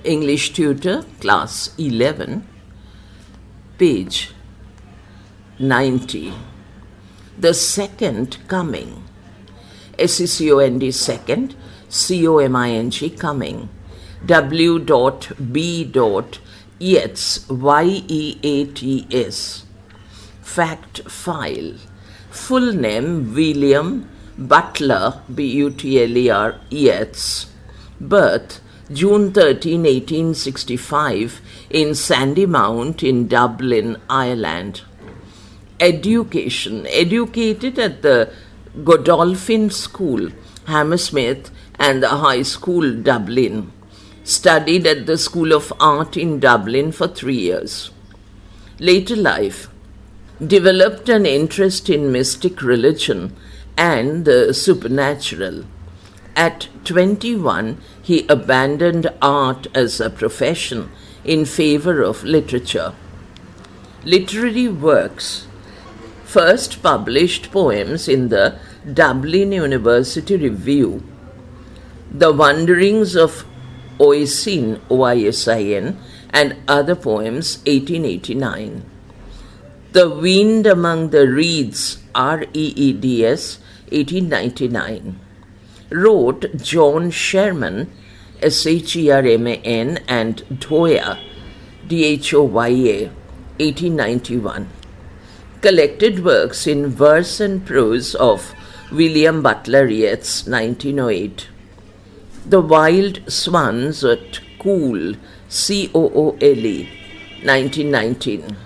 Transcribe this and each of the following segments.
English Tutor, Class 11, page 90. The Second Coming. SECOND, second, COMING, coming. W.B.Yeats, YEATS. Fact file. Full name William Butler, BUTLER, Yeats. Birth June 13, 1865, in Sandymount in Dublin, Ireland. Education. Educated at the Godolphin School, Hammersmith, and the High School, Dublin. Studied at the School of Art in Dublin for 3 years. Later life. Developed an interest in mystic religion and the supernatural. At 21, he abandoned art as a profession in favor of literature. Literary works. First published poems in the Dublin University Review. The Wanderings of Oisin, OISIN, and Other Poems, 1889. The Wind Among the Reeds, REEDS, 1899. Wrote John Sherman, SHERMAN, and Dhoya, DHOYA, 1891. Collected works in verse and prose of William Butler Yeats, 1908. The Wild Swans at Coole, COOLE, 1919.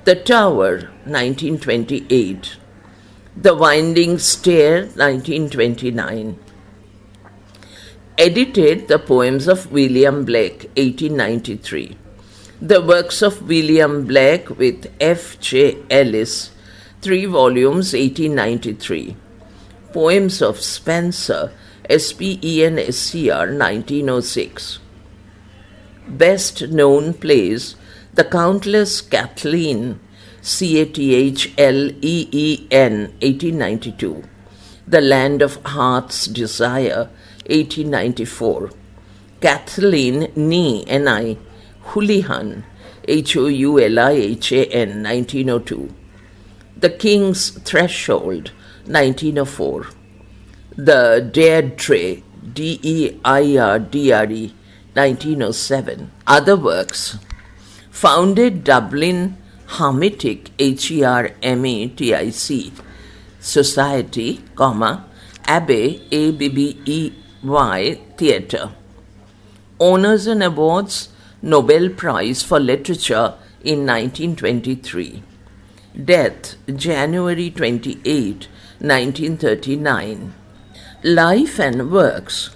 The Tower, 1928. The Winding Stair, 1929. Edited the poems of William Blake, 1893. The works of William Blake with F.J. Ellis, 3 volumes, 1893. Poems of Spenser, SPENSCR, 1906. Best known plays, The Countess Kathleen, CATHLEEN, 1892. The Land of Heart's Desire, 1894. Kathleen Ni, N.I., Houlihan, HOULIHAN, 1902. The King's Threshold, 1904. The Deirdre, DEIRDRE, 1907. Other works. Founded Dublin Hermetic, HERMETIC, Society, Abbey, ABBEY, Theatre. Honours and Awards. Nobel Prize for Literature in 1923. Death January 28, 1939. Life and works.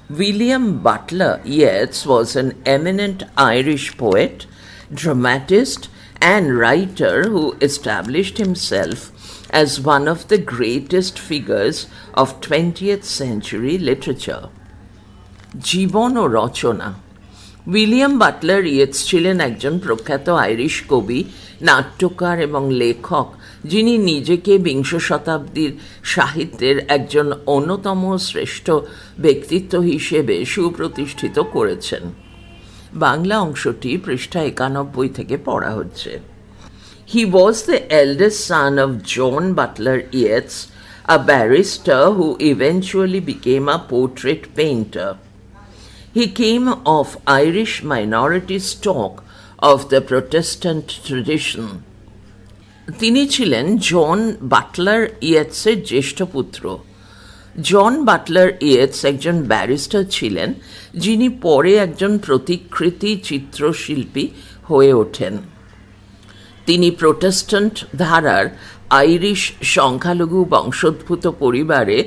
William Butler Yeats was an eminent Irish poet, dramatist, and writer who established himself as one of the greatest figures of 20th century literature. জীবন ও রচনা। William Butler Yeats ছিলেন একজন প্রখ্যাত Irish কবি, নাট্যকার এবং লেখক, যিনি নিজেকে বিংশ শতাব্দীর সাহিত্যের একজন অন্যতম শ্রেষ্ঠ ব্যক্তিত্ব হিসেবে সুপ্রতিষ্ঠিত করেছেন। বাংলা অংশটি পৃষ্ঠা 91 থেকে পড়া হচ্ছে। He was the eldest son of John Butler Yeats, a barrister who eventually became a portrait painter. He came of Irish minority stock of the Protestant tradition. তিনি ছিলেন জন বাটলার ইয়েটসের জ্যেষ্ঠ পুত্র। জন বাটলার ইয়েটস একজন ব্যারিস্টার ছিলেন, যিনি পরে একজন প্রতিকৃতি চিত্রশিল্পী হয়ে ওঠেন। তিনি প্রোটেস্ট্যান্ট ধারার আইরিশ সংখ্যালঘু বংশোদ্ভূত পরিবারে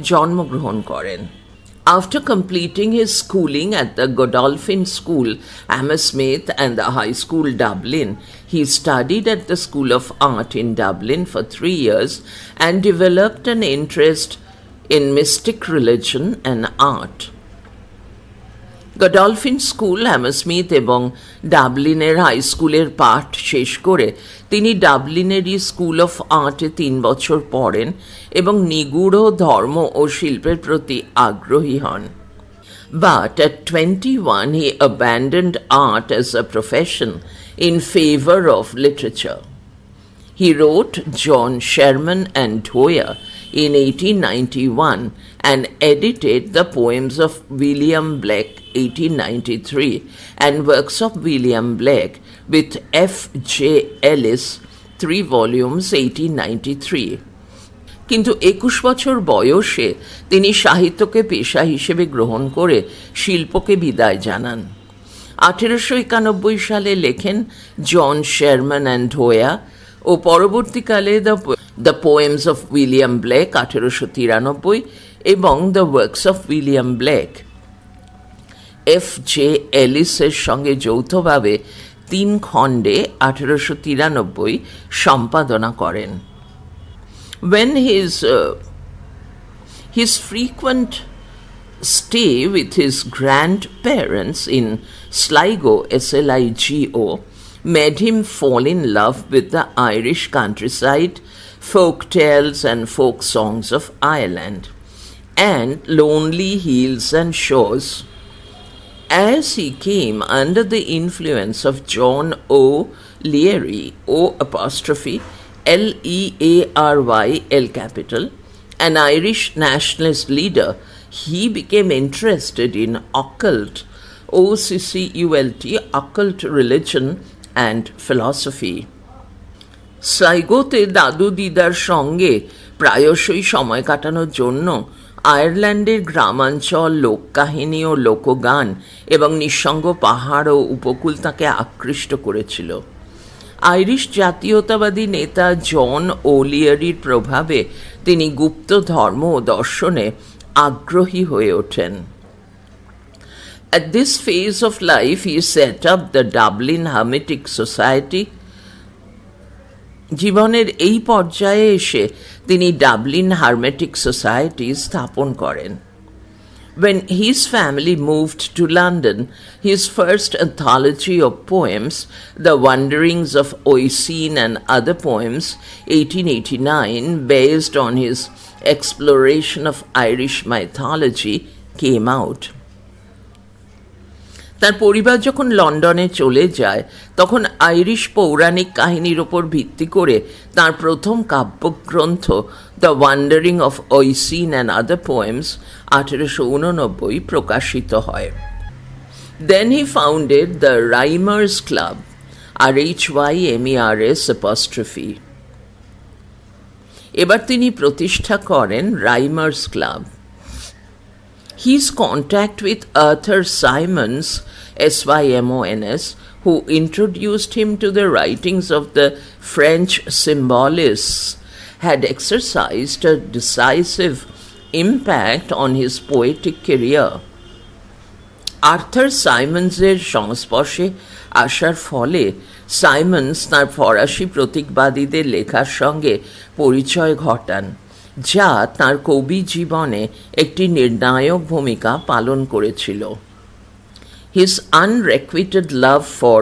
জন্মগ্রহণ করেন। After completing his schooling at the Godolphin School, Hammersmith, and the High School, Dublin, he studied at the School of Art in Dublin for 3 years and developed an interest in mystic religion and art. Godolphin School, Hammersmith এবং ডাবলিনের high স্কুলের পাঠ শেষ করে তিনি ডাবলিনেরই school of আর্টে 3 বছর পড়েন এবং নিগূঢ় ধর্ম ও শিল্পের প্রতি আগ্রহী হন। But at 21 he abandoned art as a profession in favor of literature. He wrote John Sherman and Dwyer in 1891 and edited the poems of William Blake 1893 and works of William Blake with F.J. Ellis 3 volumes 1893. কিন্তু 21 বছর বয়সে তিনি সাহিত্যকে পেশা হিসেবে গ্রহণ করে শিল্পকে বিদায় জানান। 1891 সালে লেখেন জন শারম্যান অ্যান্ড ডোয়ার ও পরবর্তীকালে the poems of William Blake 1893 এবং the works of William Blake. F.J. এলিসের সঙ্গে যৌথভাবে 3 খণ্ডে 1893 সম্পাদনা করেন। When his frequent stay with his grandparents in Sligo, Sligo, made him fall in love with the Irish countryside, folk tales and folk songs of Ireland, and lonely hills and shores. As he came under the influence of John O'Leary, Leary, capital, an Irish nationalist leader, he became interested in occult, occult religion and philosophy. স্লাইগোতে দাদু দিদার সঙ্গে প্রায়শই সময় কাটানোর জন্য আয়ারল্যান্ডের গ্রামাঞ্চল, লোককাহিনী ও লোকগান এবং নিঃসঙ্গ পাহাড় ও উপকূল তাকে আকৃষ্ট করেছিল। আইরিশ জাতীয়তাবাদী নেতা জন ওলিয়ারির প্রভাবে তিনি গুপ্ত ধর্ম ও দর্শনে আগ্রহী হয়ে ওঠেন। At this phase of life, he set up the Dublin Hermetic Society. জীবনের এই পর্যায়ে এসে তিনি ডাবলিন হার্মেটিক সোসাইটি স্থাপন করেন। When his family moved to London, his first anthology of poems, The Wanderings of Oisin and Other Poems, 1889, based on his exploration of Irish mythology, came out. তার পরিবার যখন লন্ডনে চলে যায় তখন আইরিশ পৌরাণিক কাহিনীর ওপর ভিত্তি করে তার প্রথম কাব্যগ্রন্থ the wandering of Oisin and other poems 1889 প্রকাশিত হয়। Then he founded the Rhymers club, RHYMERS'। এবার তিনি প্রতিষ্ঠা করেন Rhymers club. His contact with Arthur Symons, Symons, who introduced him to the writings of the French symbolists, had exercised a decisive impact on his poetic career. Arthur Symons-এর সংস্পর্শে আসার ফলে Simons তাঁর ফরাসি প্রতীকবাদীদের লেখার সঙ্গে পরিচয় ঘটান, যা তাঁর কবি জীবনে একটি নির্ণায়ক ভূমিকা পালন করেছিল। His unrequited love for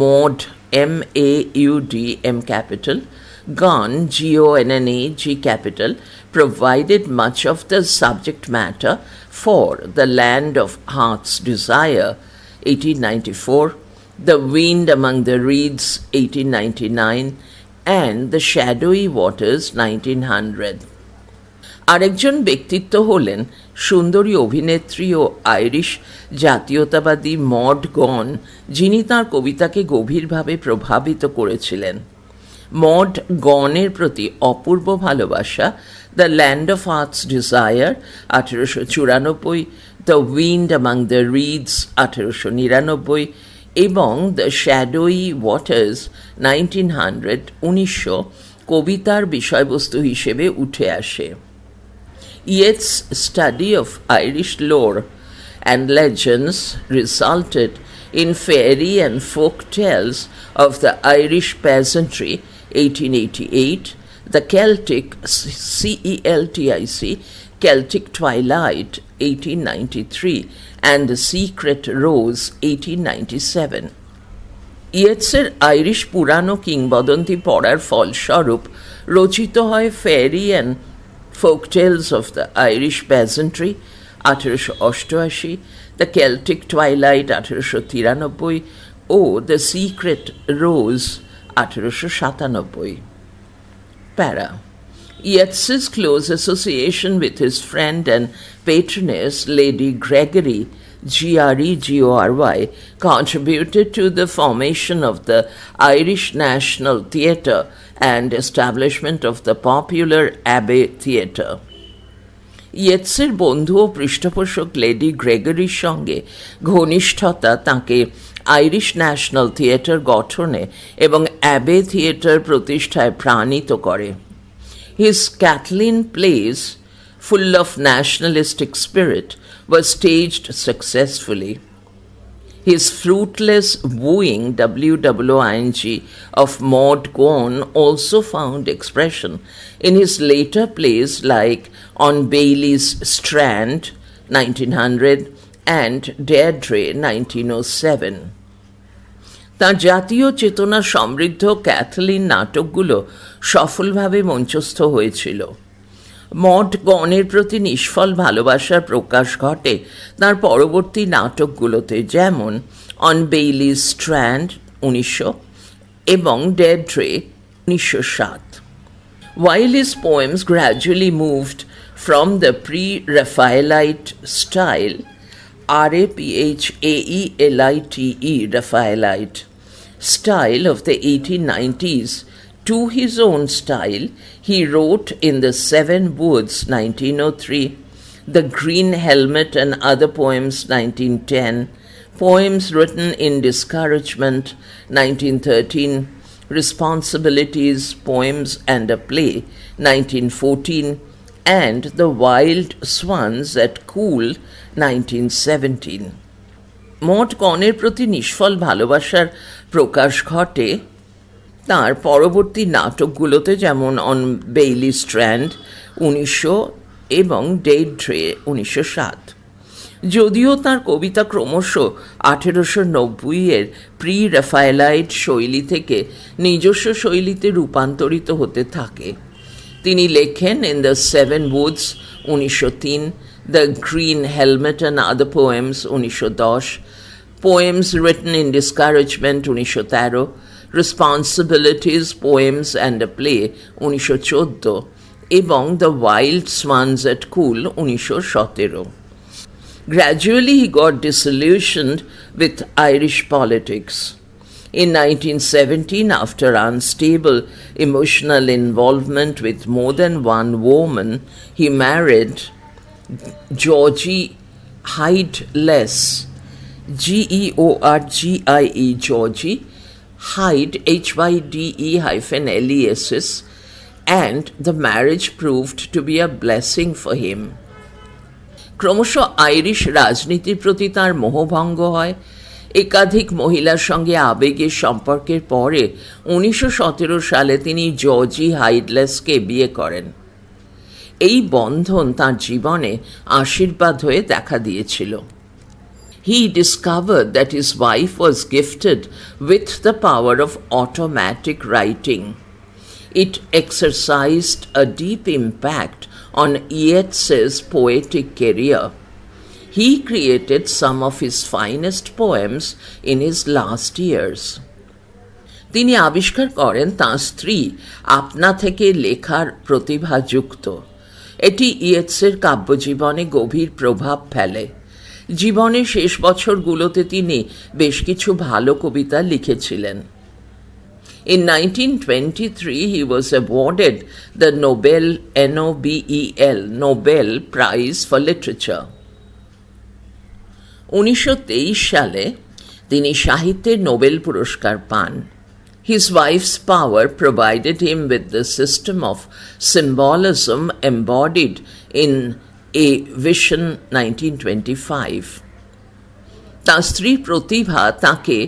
Maud, MAUD, Gon, GONNA, G, provided much of the subject matter for The Land of Heart's Desire, 1894, The Wind Among the Reeds, 1899, and The Shadowy Waters, 1900. আরেকজন ব্যক্তিত্ব হলেন সুন্দরী অভিনেত্রী ও আইরিশ জাতীয়তাবাদী mod গন, যিনি তাঁর কবিতাকে গভীরভাবে প্রভাবিত করেছিলেন। মড গনের প্রতি অপূর্ব ভালোবাসা the land of hearts desire 1894, the wind among the reads 1899 এবং দ্য শ্যাডোয়ি ওয়াটার্স 1900 কবিতার বিষয়বস্তু হিসেবে উঠে আসে। Yeats's study of Irish lore and legends resulted in fairy and folk tales of the Irish peasantry, 1888, the Celtic, Celtic Twilight, 1893, and The Secret Rose, 1897. ইয়েটসের Irish পুরাণ ও কিংবদন্তি পড়ার ফলস্বরূপ রচিত হয় fairy and folk tales of the Irish peasantry, 1888, the Celtic twilight 1893 ও the secret rose 1897। Para. Yeats's close association with his friend and patroness, Lady Gregory, Gregory, contributed to the formation of the Irish National Theatre and establishment of the popular Abbey Theatre. ইয়েটসের বন্ধু ও পৃষ্ঠপোষক lady গ্রেগরির সঙ্গে ঘনিষ্ঠতা তাঁকে Irish national theatre গঠনে এবং Abe theatre প্রতিষ্ঠায় প্রাণিত করে। His Kathleen plays, full of nationalistic spirit, were staged successfully. His fruitless wooing, WWING, of Maud Gonne also found expression in his later plays like On Bailey's Strand, 1900, and Deirdre, 1907. তাঁর জাতীয় চেতনা সমৃদ্ধ Kathleen নাটকগুলো সফলভাবে মঞ্চস্থ হয়েছিল। Mod গনের প্রতি নিষ্ফল ভালোবাসার প্রকাশ ঘটে তাঁর পরবর্তী নাটকগুলোতে, যেমন অন বেইলিজ স্ট্র্যান্ড 1900 এবং ডেড্রে 1907। While his poems gradually moved from the pre-Raphaelite style, Raphaelite style of the 1890s to his own style, he wrote in The Seven Woods, 1903, The Green Helmet and Other Poems, 1910, Poems Written in Discouragement, 1913, Responsibilities, Poems and a Play, 1914, and The Wild Swans at Cool, 1917. Mod গনের প্রতি নিষ্ফল ভালোবাসার প্রকাশ ঘটে তাঁর পরবর্তী নাটকগুলোতে, যেমন on Bailey strand 1900 এবং ডেইড্রে 1907। যদিও তাঁর কবিতা ক্রমশ 1890-এর প্রি রাফায়েলাইট শৈলী থেকে নিজস্ব শৈলীতে রূপান্তরিত হতে থাকে। তিনি লেখেন in the seven woods 1903, the green helmet and other poems 1910, poems written in discouragement 1913, responsibilities, poems and a play 1914 এবং the wild swans at Coole 1917। Gradually he got disillusioned with Irish politics. In 1917, after unstable emotional involvement with more than one woman, he married Georgie Hyde-Less, Georgie, Georgie Hyde, Hyde-LESS, and the marriage proved to be a blessing for him. ক্রমশ Irish রাজনীতির প্রতি তাঁর মোহভঙ্গ হয়। একাধিক মহিলার সঙ্গে আবেগের সম্পর্কের পরে 1917 সালে তিনি জর্জি হাইডলেসকে বিয়ে করেন। এই বন্ধন তাঁর জীবনে আশীর্বাদ হয়ে দেখা দিয়েছিল। He discovered that his wife was gifted with the power of automatic writing. It exercised a deep impact on Yeats's poetic career. He created some of his finest poems in his last years. তিনি আবিষ্কার করেন তাঁর স্ত্রী আপনা থেকে লেখার প্রতিভাযুক্ত। এটি ইয়েটসের কাব্যজীবনে গভীর প্রভাব ফেলে। জীবনের শেষ বছরগুলোতে তিনি বেশ কিছু ভালো কবিতা লিখেছিলেন। In 1923, he was awarded the Nobel Nobel Prize for Literature. 1923 সালে তিনি সাহিত্যের নোবেল পুরস্কার পান। His wife's power provided him with the system of symbolism embodied in A Vision 1925. তাঁর স্ত্রী প্রতিভা তাঁকে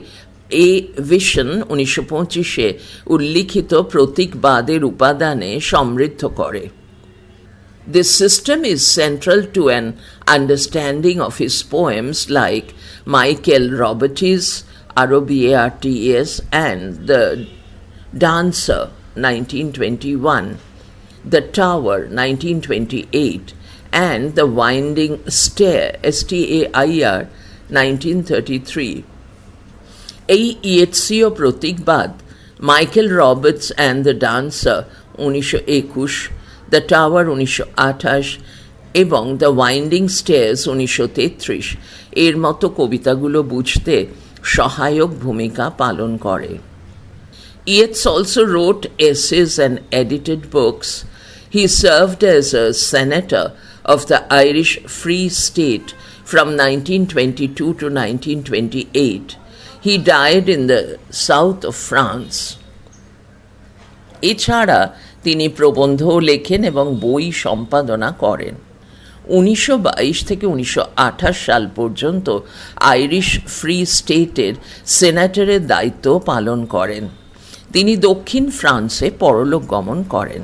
এ ভিশন 1925-এ উল্লিখিত প্রতীকবাদের উপাদানে সমৃদ্ধ করে। This system is central to an understanding of his poems like Michael Robertes, ROBARTES, and The Dancer, 1921, The Tower, 1928, and The Winding Stair, STAIR, 1933. এই ইয়েটসীয় প্রতীকবাদ Michael Robartes and the dancer 1921, the tower 1928 এবং the winding stairs 1933 এর মতো কবিতাগুলো বুঝতে সহায়ক ভূমিকা পালন করে। Yeats also wrote essays and edited books. He served as a senator of the Irish Free State from 1922 to 1928. He died in the south of France. এছাড়া তিনি প্রবন্ধ লেখেন এবং বই সম্পাদনা করেন। 1922 থেকে 1928 সাল পর্যন্ত আইরিশ ফ্রি স্টেটের সেনেটরের দায়িত্ব পালন করেন। তিনি দক্ষিণ ফ্রান্সে পরলোক গমন করেন।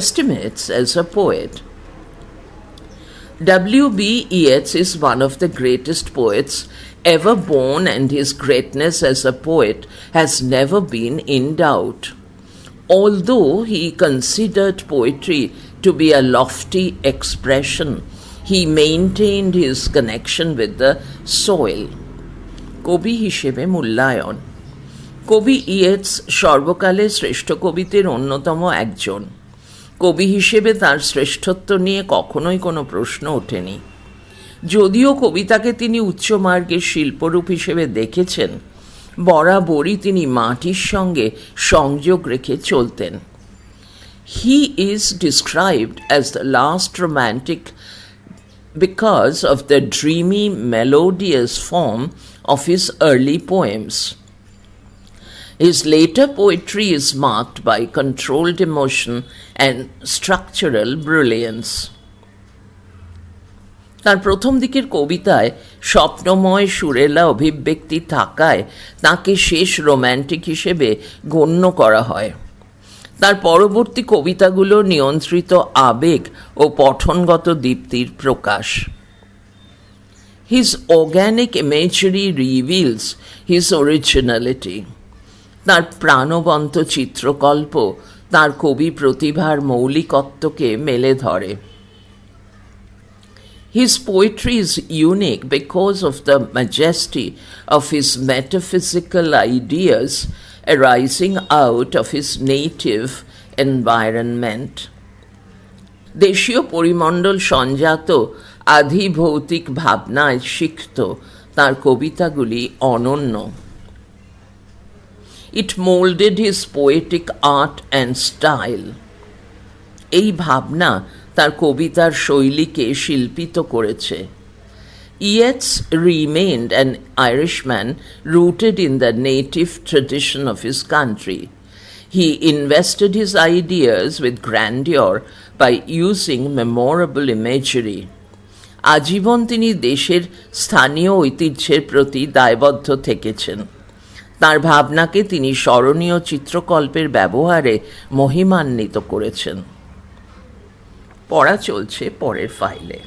Estimates as a poet. W.B. Yeats is one of the greatest poets ever born, and his greatness as a poet has never been in doubt. Although he considered poetry to be a lofty expression, he maintained his connection with the soil. কবি হিসেবে মূল্যায়ন। কবি Yeats সর্বকালের শ্রেষ্ঠ কবিদের অন্যতম একজন। কবি হিসেবে তার শ্রেষ্ঠত্ব নিয়ে কখনোই কোনো প্রশ্ন ওঠেনি। যদিও কবিতাকে তিনি উচ্চমার্গের শিল্পরূপ হিসেবে দেখেছেন, বরাবরই তিনি মাটির সঙ্গে সংযোগ রেখে চলতেন। He is described as the last romantic because of the dreamy, melodious form of his early poems. His later poetry is marked by controlled emotion and structural brilliance. তার প্রথম দিকের কবিতায় স্বপ্নময় সুরেলা অভিব্যক্তি থাকায় তাকে শেষ রোম্যান্টিক হিসেবে গণ্য করা হয়। তার পরবর্তী কবিতাগুলো নিয়ন্ত্রিত আবেগ ও পঠনগত দীপ্তির প্রকাশ। His organic imagery reveals his originality. তার প্রাণবন্ত চিত্রকল্প তার কবি প্রতিভার মৌলিকত্বকে মেলে ধরে। His poetry is unique because of the majesty of his metaphysical ideas arising out of his native environment. দেশীয় পরিমণ্ডল সঞ্জাত আধিভৌতিক ভাবনায় সিক্ত তার কবিতাগুলি অনন্য। It molded his poetic art and style. এই ভাবনা তার কবিতার শৈলীকে শিল্পিত করেছে। Yeats remained an Irishman rooted in the native tradition of his country. He invested his ideas with grandeur by using memorable imagery. আজীবন তিনি দেশের স্থানীয় ঐতিহ্যের প্রতি দায়বদ্ধ থেকেছেন। তার ভাবনাকে তিনি স্মরণীয় চিত্রকল্পের ব্যবহারে মহিমান্বিত করেছেন। পড়া চলছে পরের ফাইলে।